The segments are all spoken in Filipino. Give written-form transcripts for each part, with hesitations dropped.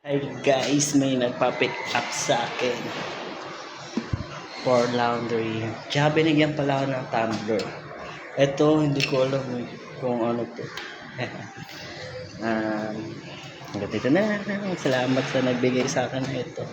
Hi guys, may nagpa-pick up sa akin for laundry. Tsaka binigyan pala ako ng tumbler. Ito, hindi ko alam kung ano to. Ganito na. Salamat sa nagbigay sa akin ito.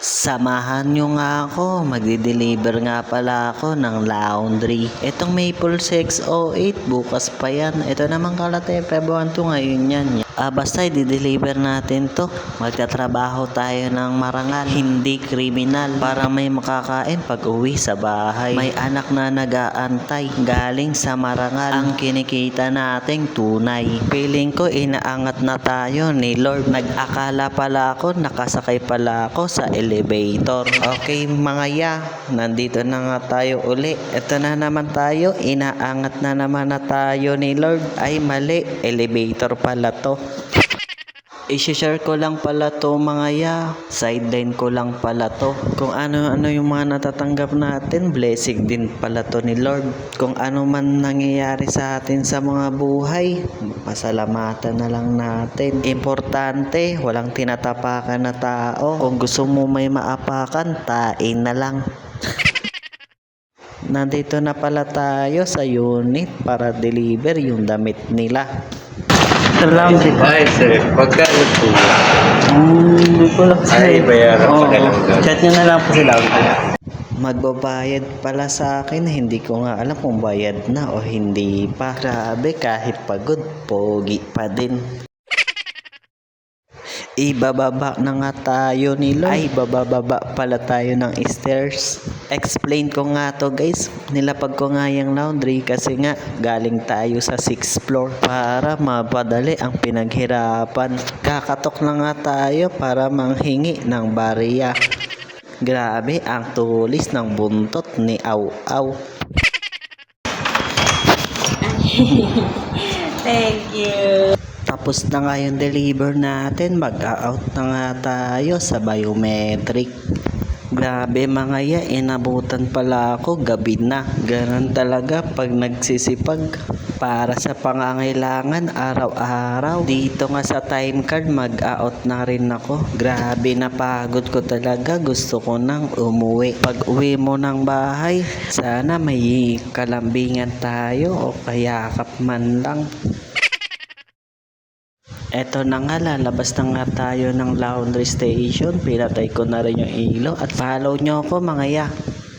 Samahan nyo nga ako, magdi-deliver nga pala ako ng laundry. Itong Maple 608, bukas pa yan. Ito naman kalate, February 1 ngayon yan. Basta i-deliver natin to. Magtatrabaho tayo ng marangal, hindi kriminal, para may makakain pag uwi sa bahay. May anak na nag-aantay, galing sa marangal. Ang kinikita nating tunay. Feeling ko inaangat na tayo ni Lord. Nag-akala pala ako, nakasakay pala ako sa elevator. Okay mga ya, nandito na nga tayo uli. Ito na naman tayo, inaangat na naman na tayo ni Lord. Ay mali, elevator pala to. I-share ko lang pala to mga ya, sideline ko lang pala to. Kung ano-ano yung mga natatanggap natin, blessing din pala to ni Lord. Kung ano man nangyayari sa atin sa mga buhay, pasalamatan na lang natin. Importante, walang tinatapakan na tao. Kung gusto mo may maapakan, tain na lang. Nandito na pala tayo sa unit para deliver yung damit nila. Salamat po. Ay, sir. Pagkano po? Hindi ko lang Ay, bayaran pa na lang doon. Chat nyo na lang po sila. Magbabayad pala sa akin. Hindi ko nga alam kung bayad na o hindi pa. Grabe, kahit pagod, pogi pa din. Ibababa na nga tayo ni Lord. Ay, bababa pala tayo ng stairs. Explain ko nga to guys. Nilapag ko nga yung laundry kasi nga galing tayo sa 6th floor para mapadali ang pinaghirapan. Kakatok na nga tayo para manghingi ng bariya. Grabe ang tulis ng buntot ni Aw Aw. Thank you. Tapos na nga yung deliver natin, mag-out na nga tayo sa biometric. Grabe mga ya, inabutan pala ako, gabi na. Ganun talaga pag nagsisipag para sa pangangailangan araw-araw. Dito nga sa time card, mag-out na rin ako. Grabe, napagod ko talaga, gusto ko nang umuwi. Pag uwi mo ng bahay, sana may kalambingan tayo o kayakap man lang. Eto na nga, lalabas na nga tayo ng laundry station. Pinatay ko na rin yung ilaw at follow nyo ako mga ya.